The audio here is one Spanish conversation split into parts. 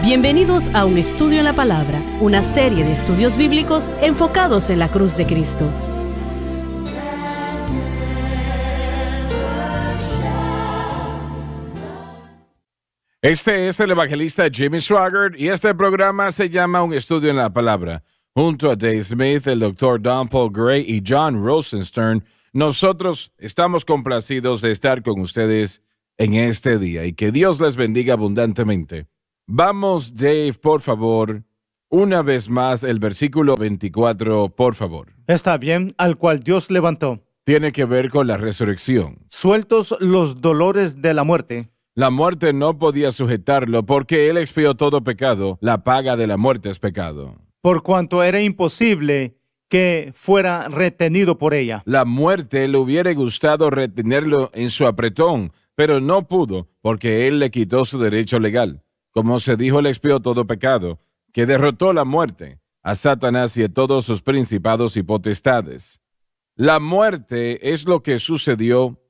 Bienvenidos a Un Estudio en la Palabra, una serie de estudios bíblicos enfocados en la cruz de Cristo. Este es el evangelista Jimmy Swaggart y este programa se llama Un Estudio en la Palabra. Junto a Dave Smith, el Dr. Don Paul Gray y John Rosenstern, nosotros estamos complacidos de estar con ustedes en este día y que Dios les bendiga abundantemente. Vamos, Dave, por favor, una vez más el versículo 24, por favor. Está bien, al cual Dios levantó. Tiene que ver con la resurrección. Sueltos los dolores de la muerte. La muerte no podía sujetarlo porque Él expió todo pecado. La paga de la muerte es pecado. Por cuanto era imposible que fuera retenido por ella. La muerte le hubiera gustado retenerlo en su apretón, pero no pudo porque Él le quitó su derecho legal. Como se dijo, Él expió todo pecado, que derrotó la muerte, a Satanás y a todos sus principados y potestades. La muerte es lo que sucedió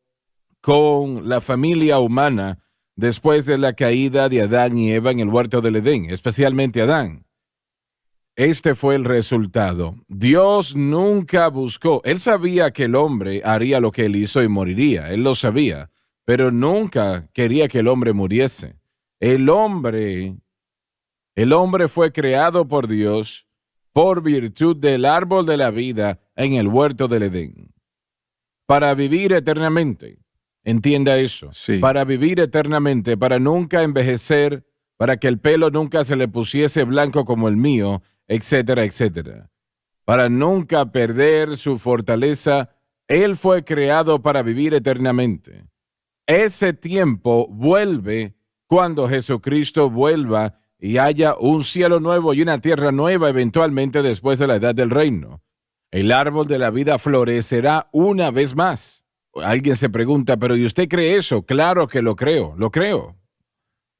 con la familia humana después de la caída de Adán y Eva en el huerto del Edén, especialmente Adán. Este fue el resultado. Dios nunca buscó. Él sabía que el hombre haría lo que él hizo y moriría. Él lo sabía, pero nunca quería que el hombre muriese. El hombre fue creado por Dios por virtud del árbol de la vida en el huerto del Edén, para vivir eternamente. Entienda eso. Sí. Para vivir eternamente, para nunca envejecer, para que el pelo nunca se le pusiese blanco como el mío, etcétera, etcétera. Para nunca perder su fortaleza, Él fue creado para vivir eternamente. Ese tiempo vuelve cuando Jesucristo vuelva y haya un cielo nuevo y una tierra nueva eventualmente después de la edad del reino. El árbol de la vida florecerá una vez más. Alguien se pregunta, ¿pero y usted cree eso? Claro que lo creo.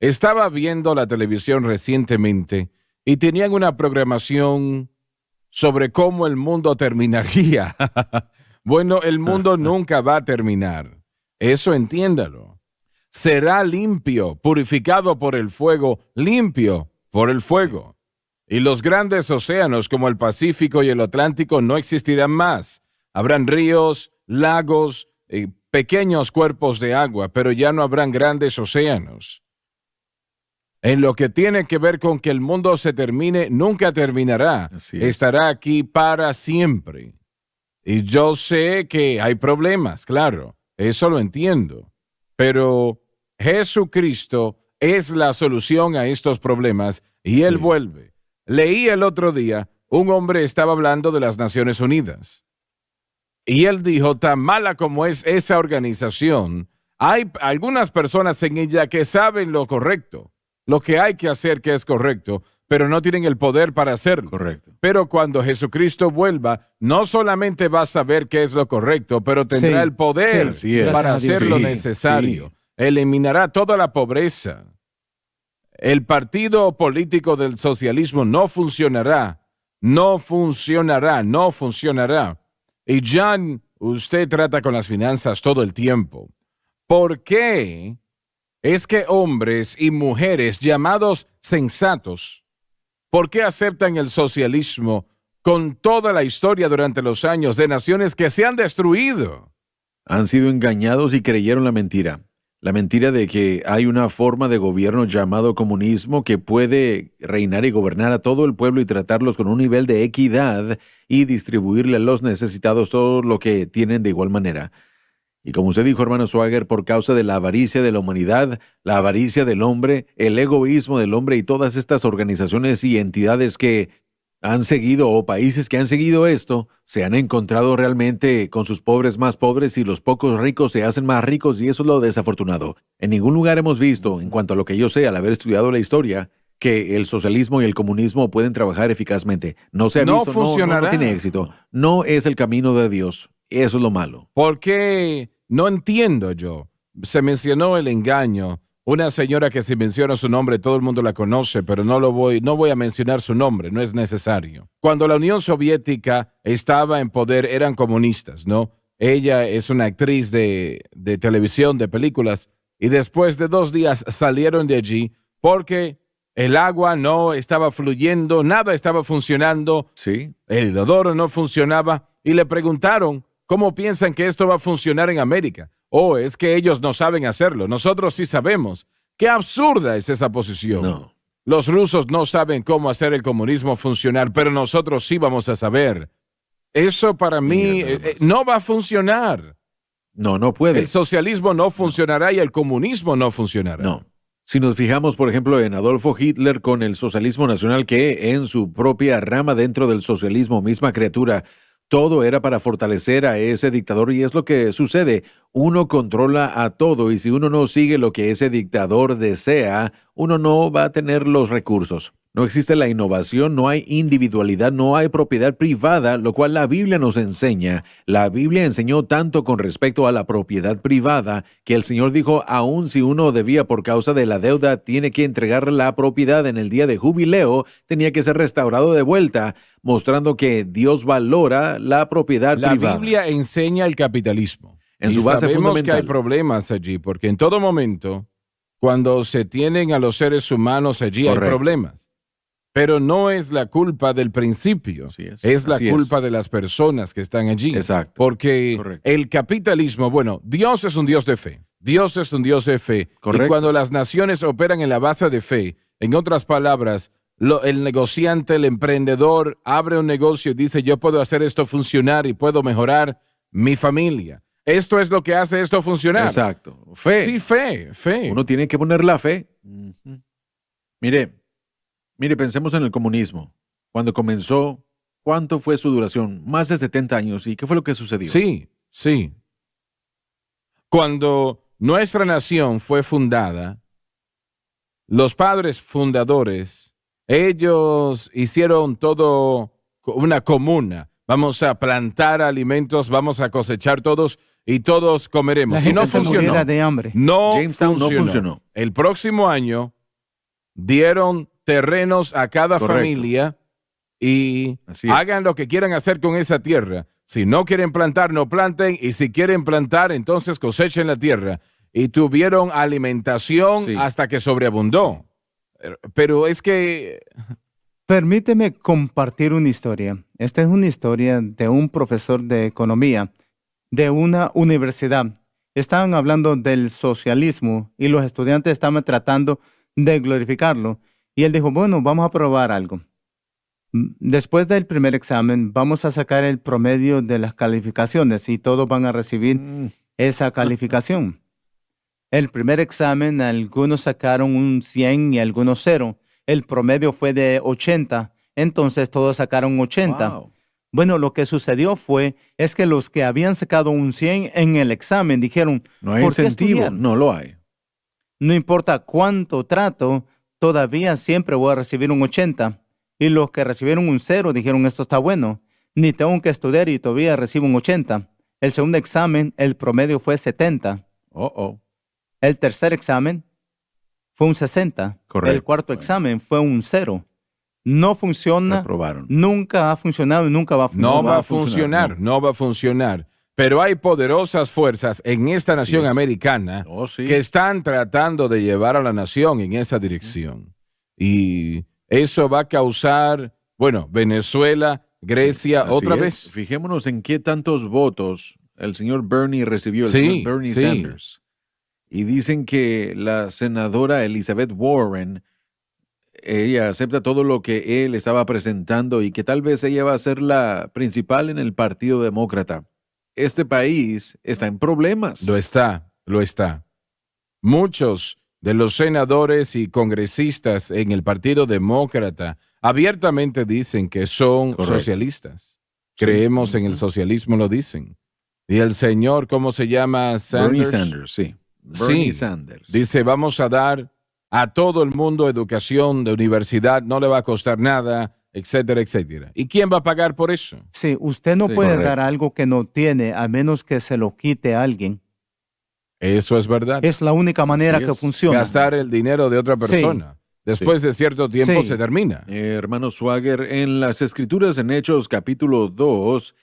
Estaba viendo la televisión recientemente y tenían una programación sobre cómo el mundo terminaría. Bueno, el mundo nunca va a terminar. Eso entiéndalo. Será limpio, purificado por el fuego, limpio por el fuego. Y los grandes océanos como el Pacífico y el Atlántico no existirán más. Habrán ríos, lagos, pequeños cuerpos de agua, pero ya no habrán grandes océanos. En lo que tiene que ver con que el mundo se termine, nunca terminará. Así es. Estará aquí para siempre. Y yo sé que hay problemas, claro, eso lo entiendo. Pero Jesucristo es la solución a estos problemas y Él vuelve. Leí el otro día, un hombre estaba hablando de las Naciones Unidas. Y él dijo, tan mala como es esa organización, hay algunas personas en ella que saben lo correcto, lo que hay que hacer que es correcto, pero no tienen el poder para hacerlo. Correcto. Pero cuando Jesucristo vuelva, no solamente va a saber qué es lo correcto, pero tendrá el poder así es. para hacer lo Sí, necesario. sí. Eliminará toda la pobreza. El partido político del socialismo no funcionará. Y John, usted trata con las finanzas todo el tiempo. ¿Por qué es que hombres y mujeres llamados sensatos, por qué aceptan el socialismo con toda la historia durante los años de naciones que se han destruido? Han sido engañados y creyeron la mentira. La mentira de que hay una forma de gobierno llamado comunismo que puede reinar y gobernar a todo el pueblo y tratarlos con un nivel de equidad y distribuirle a los necesitados todo lo que tienen de igual manera. Y como usted dijo, hermano Swaggart, por causa de la avaricia de la humanidad, la avaricia del hombre, el egoísmo del hombre y todas estas organizaciones y entidades que han seguido o países que han seguido esto, se han encontrado realmente con sus pobres más pobres y los pocos ricos se hacen más ricos y eso es lo desafortunado. En ningún lugar hemos visto, en cuanto a lo que yo sé al haber estudiado la historia, que el socialismo y el comunismo pueden trabajar eficazmente. No se ha visto, funcionará. no tiene éxito. No es el camino de Dios. Eso es lo malo. ¿Por qué? No entiendo yo. Se mencionó el engaño. Una señora que si menciona su nombre todo el mundo la conoce, pero no voy a mencionar su nombre, no es necesario. Cuando la Unión Soviética estaba en poder eran comunistas, ¿no? Ella es una actriz de televisión, de películas, y después de 2 días salieron de allí porque el agua no estaba fluyendo, nada estaba funcionando, Sí. el inodoro no funcionaba, y le preguntaron, ¿cómo piensan que esto va a funcionar en América? Oh, es que ellos no saben hacerlo, nosotros sí sabemos. ¡Qué absurda es esa posición! No. Los rusos no saben cómo hacer el comunismo funcionar, pero nosotros sí vamos a saber. Eso para mí Mira nada más. no va a funcionar. No, no puede. El socialismo no funcionará y el comunismo no funcionará. No. Si nos fijamos, por ejemplo, en Adolfo Hitler con el socialismo nacional, que en su propia rama dentro del socialismo, misma criatura, todo era para fortalecer a ese dictador, y es lo que sucede. Uno controla a todo, y si uno no sigue lo que ese dictador desea, uno no va a tener los recursos. No existe la innovación, no hay individualidad, no hay propiedad privada, lo cual la Biblia nos enseña. La Biblia enseñó tanto con respecto a la propiedad privada que el Señor dijo, aun si uno debía por causa de la deuda, tiene que entregar la propiedad en el día de jubileo, tenía que ser restaurado de vuelta, mostrando que Dios valora la propiedad La privada. Biblia enseña el capitalismo. En Y su base sabemos que fundamental. hay problemas allí, porque en todo momento, cuando se tienen a los seres humanos allí, Correcto. hay problemas. Pero no es la culpa del principio, Así es. es la Así culpa es. de las personas que están allí. Exacto. Porque Correcto. el capitalismo, bueno, Dios es un Dios de fe. Dios es un Dios de fe. Correcto. Y cuando las naciones operan en la base de fe, en otras palabras, el negociante, el emprendedor, abre un negocio y dice, yo puedo hacer esto funcionar y puedo mejorar mi familia. Esto es lo que hace esto funcionar. Exacto. Fe. Sí, fe. Uno tiene que poner la fe. Ujú. Mire, pensemos en el comunismo. Cuando comenzó, ¿cuánto fue su duración? Más de 70 años. ¿Y qué fue lo que sucedió? Sí. Cuando nuestra nación fue fundada, los padres fundadores, ellos hicieron todo una comuna. Vamos a plantar alimentos, vamos a cosechar todos y todos comeremos. La Y gente no se funcionó. muriera de hambre. No Jamestown no funcionó. El próximo año dieron terrenos a cada Correcto. familia y Así es. hagan lo que quieran hacer con esa tierra. Si no quieren plantar, no planten, y si quieren plantar, entonces cosechen la tierra. Y tuvieron alimentación Sí. hasta que sobreabundó. Pero es que Permíteme compartir una historia. Esta es una historia de un profesor de economía de una universidad. Estaban hablando del socialismo y los estudiantes estaban tratando de glorificarlo. Y él dijo, bueno, vamos a probar algo. Después del primer examen, vamos a sacar el promedio de las calificaciones y todos van a recibir esa calificación. El primer examen, algunos sacaron un 100 y algunos 0. El promedio fue de 80, entonces todos sacaron 80. Wow. Bueno, lo que sucedió es que los que habían sacado un 100 en el examen dijeron, No hay ¿por qué incentivo. estudiar? No lo hay. No importa cuánto trato, todavía siempre voy a recibir un 80. Y los que recibieron un 0 dijeron, esto está bueno. Ni tengo que estudiar y todavía recibo un 80. El segundo examen, el promedio fue 70. El tercer examen fue un 60. Correcto. El cuarto examen fue un 0. No funciona. Reprobaron. Nunca ha funcionado y nunca va a funcionar. no va a funcionar, no va a funcionar. Pero hay poderosas fuerzas en esta Así nación es. americana Oh, sí. que están tratando de llevar a la nación en esa dirección. Y eso va a causar, bueno, Venezuela, Grecia, Así otra es. vez. Fijémonos en qué tantos votos el señor Bernie recibió, el Sí, señor Bernie sí. Sanders. Y dicen que la senadora Elizabeth Warren, ella acepta todo lo que él estaba presentando y que tal vez ella va a ser la principal en el Partido Demócrata. Este país está en problemas. Lo está. Muchos de los senadores y congresistas en el Partido Demócrata abiertamente dicen que son Correcto. socialistas. Sí. Creemos en el socialismo, lo dicen. Y el señor, ¿cómo se llama? Bernie Sanders. Sanders, sí. Bernie Sí. Sanders. Dice, vamos a dar a todo el mundo educación de universidad, no le va a costar nada, etcétera, etcétera. ¿Y quién va a pagar por eso? Sí, usted no Sí, puede correcto. dar algo que no tiene a menos que se lo quite a alguien. Eso es verdad. Es la única manera Así que es. funciona. Gastar el dinero de otra persona. Después de cierto tiempo Sí. se termina. Hermano Swagger, en las Escrituras en Hechos capítulo 2,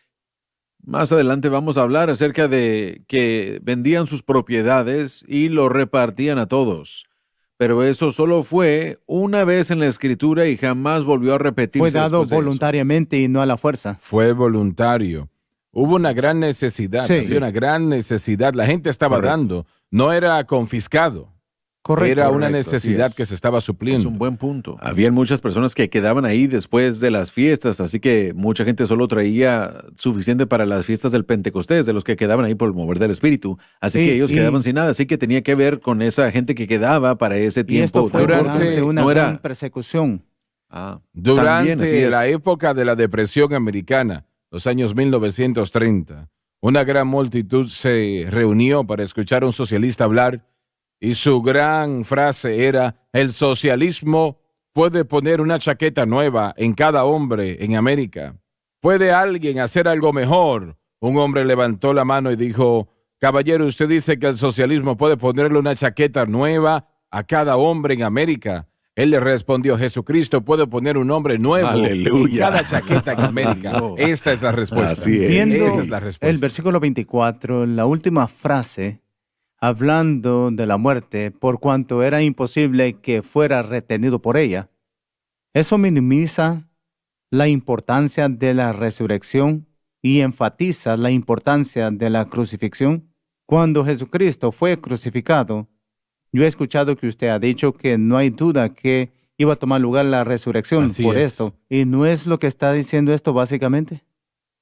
más adelante vamos a hablar acerca de que vendían sus propiedades y lo repartían a todos. pero eso solo fue una vez en la Escritura y jamás volvió a repetirse. Fue dado después de eso. voluntariamente y no a la fuerza. Fue voluntario. Hubo una gran necesidad, Sí. había una gran necesidad. La gente estaba Correcto. dando, no era confiscado. Correcto. Era una correcto, así necesidad es. que se estaba Es supliendo. un buen punto. Habían muchas personas que quedaban ahí después de las fiestas, así que mucha gente solo traía suficiente para las fiestas del Pentecostés, de los que quedaban ahí por el mover del Espíritu. Así Sí, que ellos sí. quedaban sin nada, así que tenía que ver con esa gente que quedaba para ese Y tiempo. esto fue Durante- durante una no era- gran persecución. También, así Durante es. la época de la Depresión Americana, los años 1930, una gran multitud se reunió para escuchar a un socialista hablar y su gran frase era: el socialismo puede poner una chaqueta nueva en cada hombre en América. ¿Puede alguien hacer algo mejor? Un hombre levantó la mano y dijo: caballero, usted dice que el socialismo puede ponerle una chaqueta nueva a cada hombre en América. Él le respondió: Jesucristo puede poner un hombre nuevo en Aleluya. cada chaqueta en América. Dios. Esta es la respuesta. Así es. Siendo Esa es la respuesta. el versículo 24, la última frase, hablando de la muerte, por cuanto era imposible que fuera retenido por ella. Eso minimiza la importancia de la resurrección y enfatiza la importancia de la crucifixión. Cuando Jesucristo fue crucificado, yo he escuchado que usted ha dicho que no hay duda que iba a tomar lugar la resurrección Así por es. esto. ¿Y no es lo que está diciendo esto básicamente?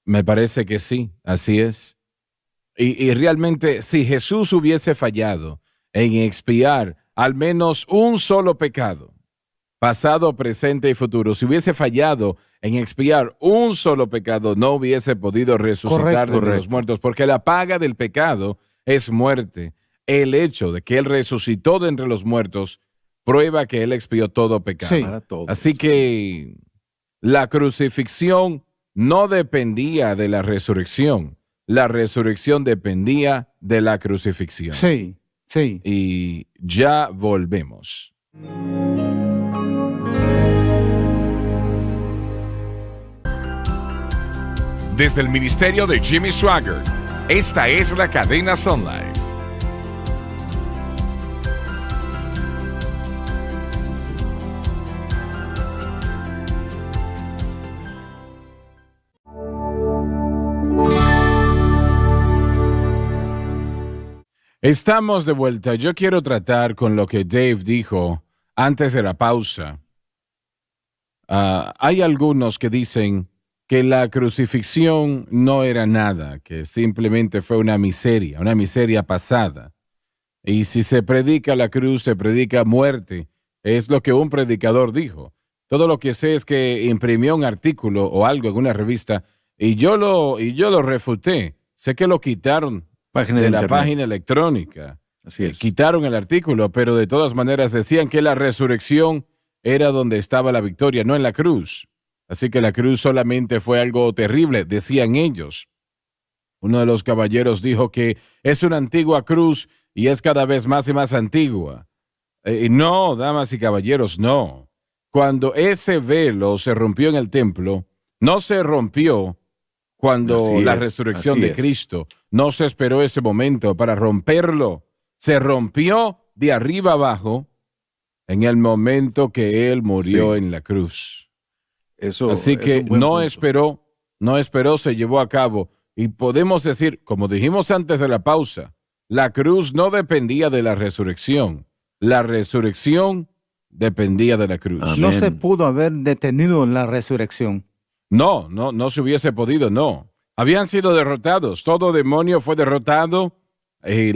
Me parece que sí, así es. Y realmente, si Jesús hubiese fallado en expiar al menos un solo pecado, pasado, presente y futuro, si hubiese fallado en expiar un solo pecado, no hubiese podido resucitar de los Correcto. muertos, porque la paga del pecado es muerte. El hecho de que Él resucitó de entre los muertos prueba que Él expió todo pecado. Sí. Para todos. Así que la crucifixión no dependía de la resurrección. La resurrección dependía de la crucifixión. Sí, sí. Y ya volvemos. Desde el ministerio de Jimmy Swaggart, esta es la cadena Sun Life. Estamos de vuelta. Yo quiero tratar con lo que Dave dijo antes de la pausa. Hay algunos que dicen que la crucifixión no era nada, que simplemente fue una miseria pasada. Y si se predica la cruz, se predica muerte. Es lo que un predicador dijo. Todo lo que sé es que imprimió un artículo o algo en una revista y yo lo refuté. Sé que lo quitaron Página de de la internet. página electrónica. Así es. Quitaron el artículo, pero de todas maneras decían que la resurrección era donde estaba la victoria, no en la cruz. Así que la cruz solamente fue algo terrible, decían ellos. Uno de los caballeros dijo que es una antigua cruz y es cada vez más y más antigua. No, damas y caballeros, no. Cuando ese velo se rompió en el templo, no se rompió cuando Así la es, resurrección así de es. Cristo. No se esperó ese momento para romperlo. Se rompió de arriba abajo en el momento que Él murió Sí. en la cruz. Eso Así es que un buen no punto. esperó, se llevó a cabo. Y podemos decir, como dijimos antes de la pausa, la cruz no dependía de la resurrección. La resurrección dependía de la cruz. Amén. No se pudo haber detenido la resurrección. No se hubiese podido, no. Habían sido derrotados. Todo demonio fue derrotado.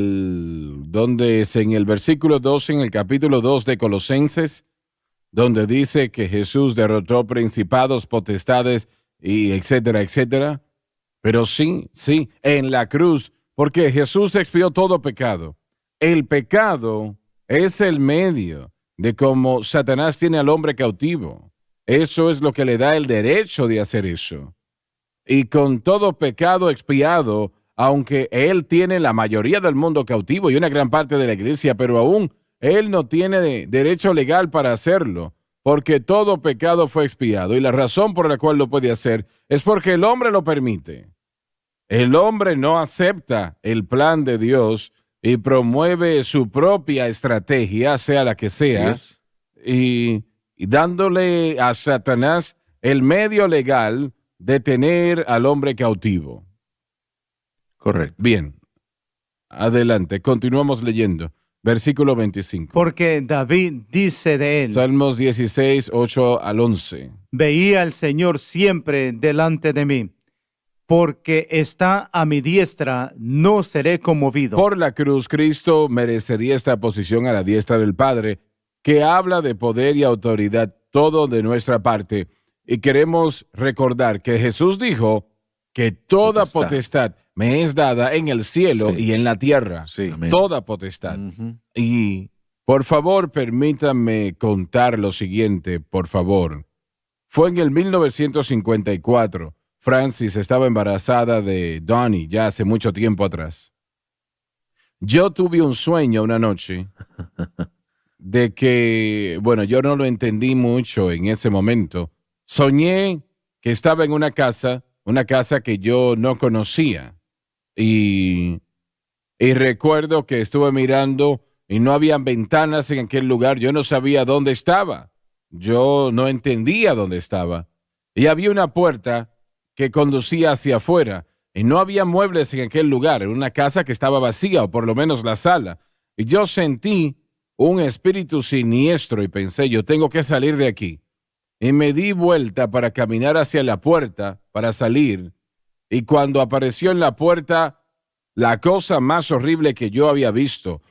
Donde es en el versículo 12, en el capítulo 2 de Colosenses, donde dice que Jesús derrotó principados, potestades, y etcétera, etcétera. Pero sí, en la cruz, porque Jesús expió todo pecado. El pecado es el medio de cómo Satanás tiene al hombre cautivo. Eso es lo que le da el derecho de hacer eso. Y con todo pecado expiado, aunque él tiene la mayoría del mundo cautivo y una gran parte de la iglesia, pero aún él no tiene derecho legal para hacerlo, porque todo pecado fue expiado. Y la razón por la cual lo puede hacer es porque el hombre lo permite. El hombre no acepta el plan de Dios y promueve su propia estrategia, sea la que sea, Así es. y dándole a Satanás el medio legal de tener al hombre cautivo. Correcto. Bien, adelante, continuamos leyendo. Versículo 25. Porque David dice de él, Salmos 16, 8 al 11. veía al Señor siempre delante de mí, porque está a mi diestra, no seré conmovido. Por la cruz, Cristo merecería esta posición a la diestra del Padre, que habla de poder y autoridad, todo de nuestra parte. Y queremos recordar que Jesús dijo que toda potestad me es dada en el cielo Sí. y en la tierra. Sí. Amén. Toda potestad. Ujú. Y por favor, permítanme contar lo siguiente, por favor. Fue en el 1954. Francis estaba embarazada de Donnie ya hace mucho tiempo atrás. Yo tuve un sueño una noche de que, bueno, yo no lo entendí mucho en ese momento. Soñé que estaba en una casa que yo no conocía. Y recuerdo que estuve mirando y no habían ventanas en aquel lugar. Yo no sabía dónde estaba. Yo no entendía dónde estaba. Y había una puerta que conducía hacia afuera. Y no había muebles en aquel lugar. Era una casa que estaba vacía, o por lo menos la sala. Y yo sentí un espíritu siniestro y pensé, yo tengo que salir de aquí. Y me di vuelta para caminar hacia la puerta, para salir. Y cuando apareció en la puerta, la cosa más horrible que yo había visto,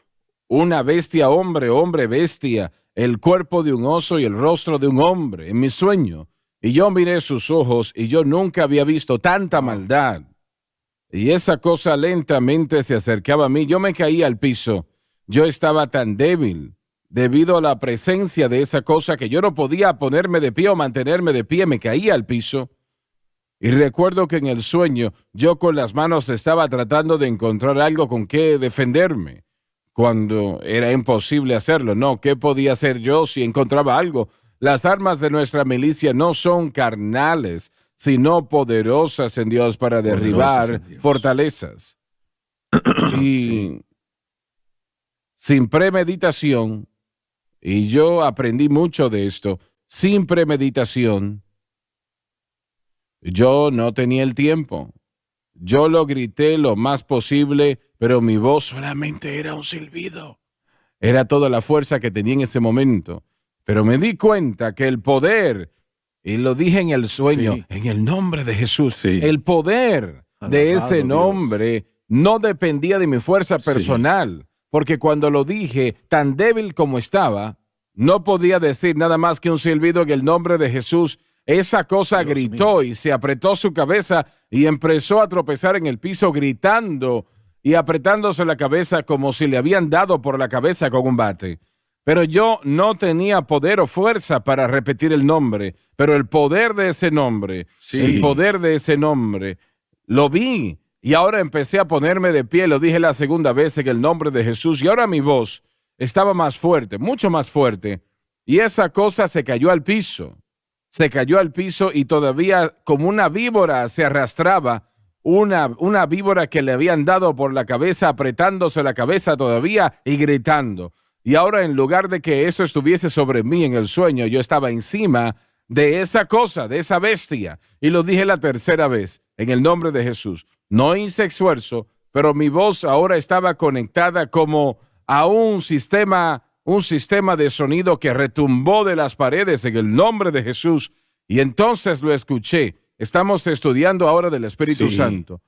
una bestia hombre, hombre bestia, el cuerpo de un oso y el rostro de un hombre, en mi sueño. Y yo miré sus ojos y yo nunca había visto tanta maldad. Y esa cosa lentamente se acercaba a mí. Yo me caí al piso. Yo estaba tan débil debido a la presencia de esa cosa que yo no podía ponerme de pie o mantenerme de pie. Me caía al piso. Y recuerdo que en el sueño yo con las manos estaba tratando de encontrar algo con que defenderme, cuando era imposible hacerlo. No, ¿qué podía hacer yo si encontraba algo? Las armas de nuestra milicia no son carnales, sino poderosas en Dios para derribar Poderosas en Dios. fortalezas. Y Sí. sin premeditación, y yo aprendí mucho de esto, sin premeditación, yo no tenía el tiempo. Yo lo grité lo más posible, pero mi voz solamente era un silbido. Era toda la fuerza que tenía en ese momento. Pero me di cuenta que el poder, y lo dije en el sueño, Sí. en el nombre de Jesús, Sí. el poder de Alabado ese Dios. nombre no dependía de mi fuerza Sí. personal, porque cuando lo dije, tan débil como estaba, no podía decir nada más que un silbido en el nombre de Jesús. Esa cosa Dios gritó mío. y se apretó su cabeza y empezó a tropezar en el piso gritando y apretándose la cabeza como si le habían dado por la cabeza con un bate. Pero yo no tenía poder o fuerza para repetir el nombre, pero el poder de ese nombre, Sí. el poder de ese nombre, lo vi y ahora empecé a ponerme de pie, lo dije la segunda vez en el nombre de Jesús y ahora mi voz estaba más fuerte, mucho más fuerte, y esa cosa se cayó al piso. Se cayó al piso y todavía como una víbora se arrastraba, una víbora que le habían dado por la cabeza, apretándose la cabeza todavía y gritando. Y ahora en lugar de que eso estuviese sobre mí en el sueño, yo estaba encima de esa cosa, de esa bestia. Y lo dije la tercera vez, en el nombre de Jesús. No hice esfuerzo, pero mi voz ahora estaba conectada como a un sistema de sonido que retumbó de las paredes en el nombre de Jesús. Y entonces lo escuché. Estamos estudiando ahora del Espíritu Sí. Santo.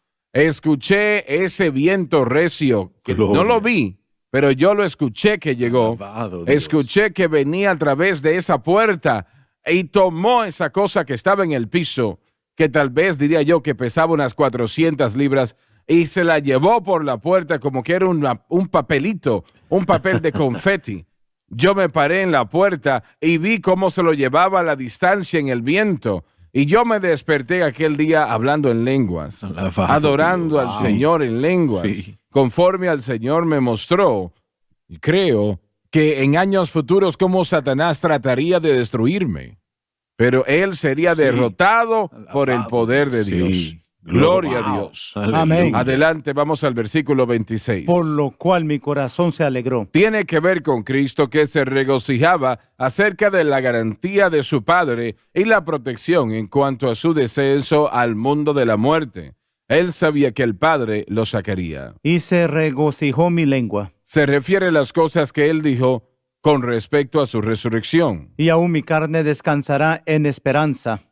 Escuché ese viento recio, que Gloria. no lo vi, pero yo lo escuché que llegó. Alabado Dios. Escuché que venía a través de esa puerta y tomó esa cosa que estaba en el piso, que tal vez diría yo que pesaba unas 400 libras, y se la llevó por la puerta como que era un papelito, un papel de confeti. Yo me paré en la puerta y vi cómo se lo llevaba a la distancia en el viento. Y yo me desperté aquel día hablando en lenguas, Alabado adorando Dios. al Wow. Señor en lenguas, Sí. conforme al Señor me mostró. Y creo que en años futuros cómo Satanás trataría de destruirme, pero él sería Sí. derrotado por el Alabado poder de Dios. Dios. Sí. Gloria a Dios. Amén. Adelante, vamos al versículo 26. Por lo cual mi corazón se alegró. Tiene que ver con Cristo, que se regocijaba acerca de la garantía de su Padre y la protección en cuanto a su descenso al mundo de la muerte. Él sabía que el Padre lo sacaría. Y se regocijó mi lengua. Se refiere a las cosas que él dijo con respecto a su resurrección. Y aún mi carne descansará en esperanza.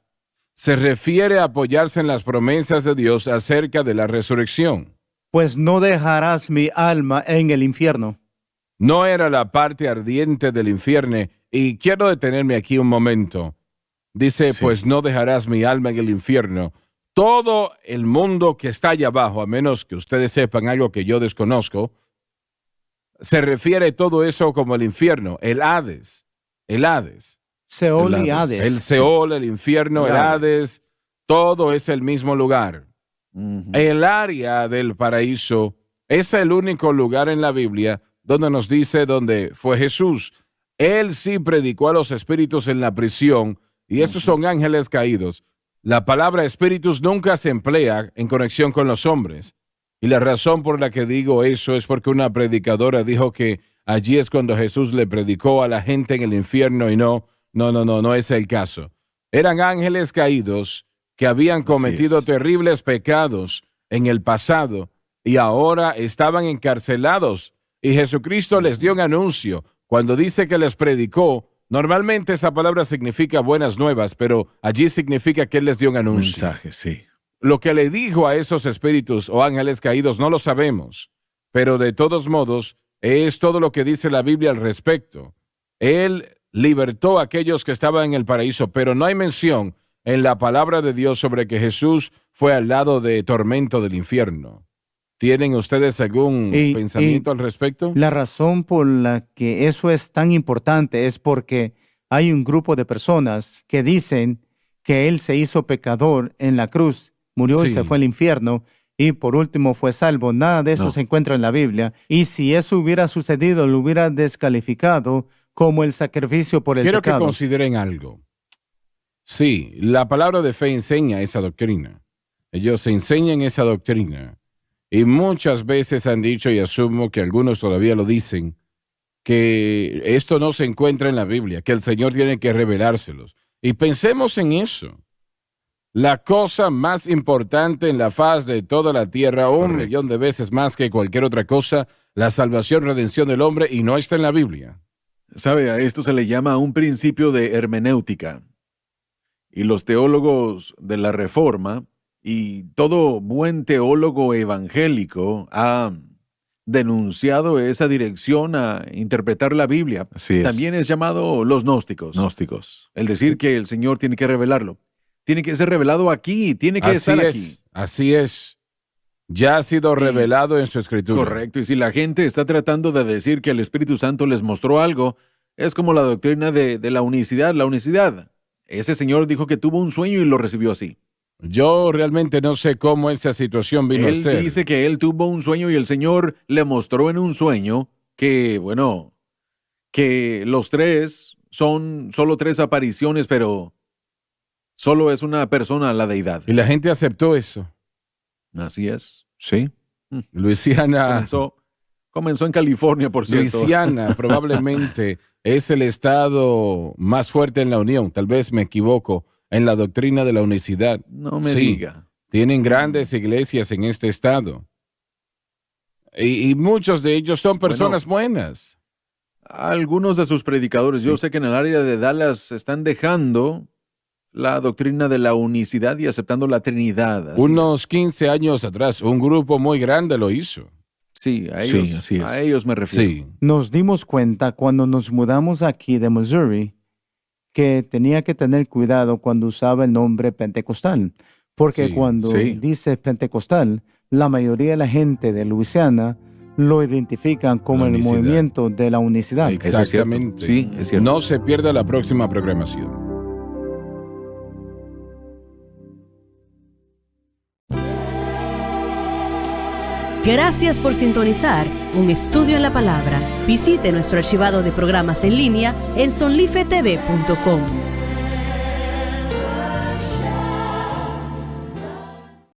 Se refiere a apoyarse en las promesas de Dios acerca de la resurrección. Pues no dejarás mi alma en el infierno. No era la parte ardiente del infierno, y quiero detenerme aquí un momento. Dice, Sí. pues no dejarás mi alma en el infierno. Todo el mundo que está allá abajo, a menos que ustedes sepan algo que yo desconozco, se refiere todo eso como el infierno, el Hades. El Hades. Seol El y Hades. Hades. El Seol, el infierno, El el Hades. Hades, todo es el mismo lugar. Ujú. El área del paraíso es el único lugar en la Biblia donde nos dice dónde fue Jesús. Él sí predicó a los espíritus en la prisión, y esos son ángeles caídos. La palabra espíritus nunca se emplea en conexión con los hombres. Y la razón por la que digo eso es porque una predicadora dijo que allí es cuando Jesús le predicó a la gente en el infierno, y no es el caso. Eran ángeles caídos que habían cometido es. terribles pecados en el pasado y ahora estaban encarcelados. Y Jesucristo les dio un anuncio. Cuando dice que les predicó, normalmente esa palabra significa buenas nuevas, pero allí significa que Él les dio un anuncio. Mensaje, sí. Lo que le dijo a esos espíritus o ángeles caídos no lo sabemos, pero de todos modos es todo lo que dice la Biblia al respecto. Él libertó a aquellos que estaban en el paraíso, pero no hay mención en la palabra de Dios sobre que Jesús fue al lado de tormento del infierno. ¿Tienen ustedes algún pensamiento al respecto? La razón por la que eso es tan importante es porque hay un grupo de personas que dicen que Él se hizo pecador en la cruz, murió y Sí. se fue al infierno, y por último fue salvo. Nada de eso No. se encuentra en la Biblia. Y si eso hubiera sucedido, lo hubiera descalificado como el sacrificio por el Quiero que pecado. consideren algo. Sí, la palabra de fe enseña esa doctrina. Ellos enseñan esa doctrina. Y muchas veces han dicho, y asumo que algunos todavía lo dicen, que esto no se encuentra en la Biblia, que el Señor tiene que revelárselos. Y pensemos en eso. La cosa más importante en la faz de toda la tierra, 1,000,000 de veces más que cualquier otra cosa, la salvación, redención del hombre, y no está en la Biblia. ¿Sabe? A esto se le llama un principio de hermenéutica. Y los teólogos de la Reforma y todo buen teólogo evangélico ha denunciado esa dirección a interpretar la Biblia. Así es. También es llamado los gnósticos. Gnósticos. El decir que el Señor tiene que revelarlo. Tiene que ser revelado aquí, tiene que estar aquí. Así es. Ya ha sido revelado en su escritura. Correcto. Y si la gente está tratando de decir que el Espíritu Santo les mostró algo, es como la doctrina de la unicidad. La unicidad. Ese señor dijo que tuvo un sueño y lo recibió así. Yo realmente no sé cómo esa situación vino a Él ser. dice que él tuvo un sueño y el Señor le mostró en un sueño que, bueno, que los tres son solo tres apariciones, pero solo es una persona la deidad. Y la gente aceptó eso. Así es. Sí. Luisiana, Comenzó en California, por cierto. Luisiana probablemente es el estado más fuerte en la Unión. Tal vez me equivoco en la doctrina de la unicidad. No me Sí. diga. Tienen grandes iglesias en este estado. Y muchos de ellos son personas buenas. Algunos de sus predicadores, yo sé que en el área de Dallas están dejando la doctrina de la unicidad y aceptando la Trinidad. Así Unos es. 15 años atrás, un grupo muy grande lo hizo. Sí, a Sí, ellos, así es. a ellos me refiero. Sí. Nos dimos cuenta cuando nos mudamos aquí de Missouri que tenía que tener cuidado cuando usaba el nombre pentecostal, porque Sí, cuando sí. dice pentecostal, la mayoría de la gente de Luisiana lo identifican como La el unicidad. movimiento de la unicidad. Eso es cierto. Exactamente. Sí, es cierto. No se pierda la próxima programación. Gracias por sintonizar Un Estudio en la Palabra. Visite nuestro archivado de programas en línea en sonlifetv.com.